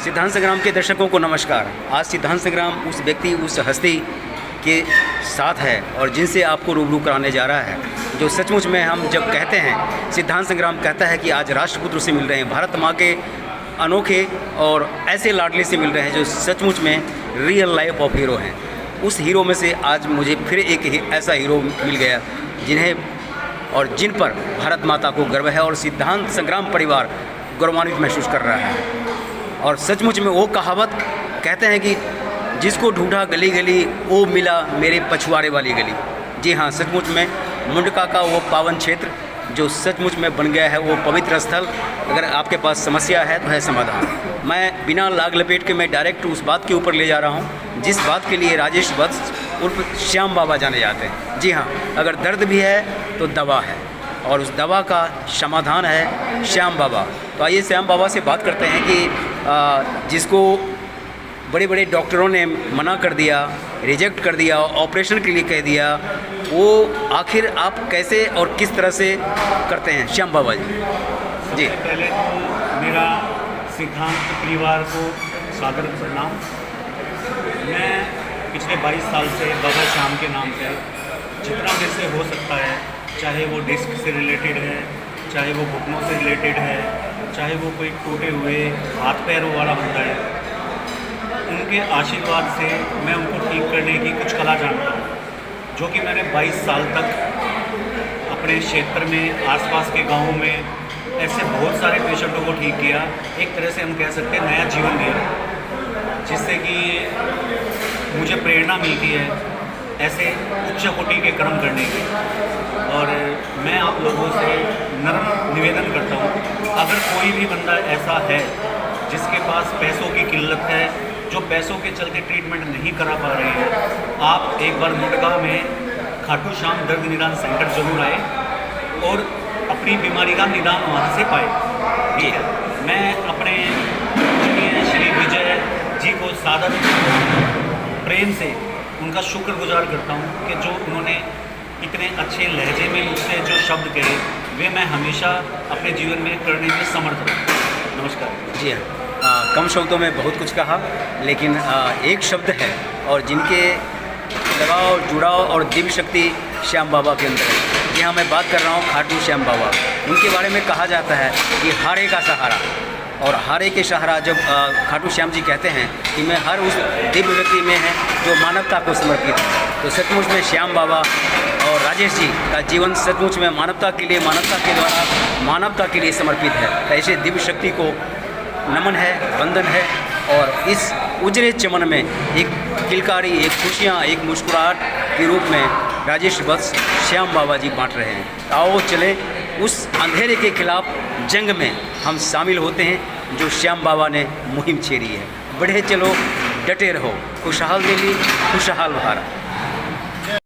सिद्धांत संग्राम के दर्शकों को नमस्कार। आज सिद्धांत संग्राम उस व्यक्ति, उस हस्ती के साथ है और जिनसे आपको रूबरू कराने जा रहा है, जो सचमुच में हम जब कहते हैं, सिद्धांत संग्राम कहता है कि आज राष्ट्रपुत्र से मिल रहे हैं, भारत माँ के अनोखे और ऐसे लाडले से मिल रहे हैं जो सचमुच में रियल लाइफ ऑफ हीरो हैं। उस हीरो में से आज मुझे फिर एक ऐसा हीरो मिल गया जिन्हें और जिन पर भारत माता को गर्व है और सिद्धांत संग्राम परिवार गौरवान्वित महसूस कर रहा है। और सचमुच में वो कहावत कहते हैं कि जिसको ढूंढा गली गली वो मिला मेरे पछुआरे वाली गली। जी हाँ, सचमुच में मुंडका का वो पावन क्षेत्र जो सचमुच में बन गया है, वो पवित्र स्थल। अगर आपके पास समस्या है तो है समाधान। मैं बिना लाग लपेट के मैं डायरेक्ट उस बात के ऊपर ले जा रहा हूँ जिस बात के लिए राजेश वत्स उर्फ श्याम बाबा जाने जाते हैं। जी हाँ, अगर दर्द भी है तो दवा है और उस दवा का समाधान है श्याम बाबा। तो आइए श्याम बाबा से बात करते हैं कि जिसको बड़े बड़े डॉक्टरों ने मना कर दिया, रिजेक्ट कर दिया, ऑपरेशन के लिए कह दिया, वो आखिर आप कैसे और किस तरह से करते हैं श्याम बाबा जी? जी, पहले तो मेरा सिद्धांत परिवार को सादर प्रणाम। मैं पिछले 22 साल से बाबा श्याम के नाम से जितना मेरे से हो सकता है, चाहे वो डिस्क से रिलेटेड है, चाहे वो घुटनों से रिलेटेड है, चाहे वो कोई टूटे हुए हाथ पैरों वाला होता है, उनके आशीर्वाद से मैं उनको ठीक करने की कुछ कला जानता हूँ, जो कि मैंने 22 साल तक अपने क्षेत्र में, आसपास के गाँवों में ऐसे बहुत सारे पेशेंटों को ठीक किया। एक तरह से हम कह सकते हैं नया जीवन दिया, जिससे कि मुझे प्रेरणा मिलती है ऐसे उच्च कोटि के कर्म करने की। और मैं आप लोगों से नम्र निवेदन करता हूँ, अगर कोई भी बंदा ऐसा है जिसके पास पैसों की किल्लत है, जो पैसों के चलते ट्रीटमेंट नहीं करा पा रहे हैं, आप एक बार मुंडका में खाटू श्याम दर्द निदान सेंटर जरूर आए और अपनी बीमारी का निदान वहाँ से पाए। ठीक है, मैं अपने श्री विजय जी को सादर प्रेम से उनका शुक्रगुजार करता हूँ कि जो उन्होंने इतने अच्छे लहजे में मुझसे जो शब्द कहे, वे मैं हमेशा अपने जीवन में करने में समर्थ हूँ। नमस्कार। जी हाँ, कम शब्दों में बहुत कुछ कहा, लेकिन एक शब्द है और जिनके लगाव, जुड़ाव और दिव्य शक्ति श्याम बाबा के अंदर है। जी हाँ, मैं बात कर रहा हूँ खाटू श्याम बाबा। उनके बारे में कहा जाता है कि हारे का सहारा, और हारे के सहारा जब खाटू श्याम जी कहते हैं कि मैं हर उस दिव्य व्यक्ति में है जो मानवता को समर्पित है, तो सचमुच में श्याम बाबा और राजेश जी का जीवन सचमुच में मानवता के लिए, मानवता के द्वारा मानवता के लिए समर्पित है। ऐसे दिव्य शक्ति को नमन है, वंदन है। और इस उजरे चमन में एक किलकारी, एक खुशियाँ, एक मुस्कुराहट के रूप में राजेश वत्स श्याम बाबा जी बांट रहे हैं। आओ चले उस अंधेरे के खिलाफ जंग में हम शामिल होते हैं जो श्याम बाबा ने मुहिम छेड़ी है। बढ़े चलो, डटे रहो, खुशहाल दिल्ली, खुशहाल भारत।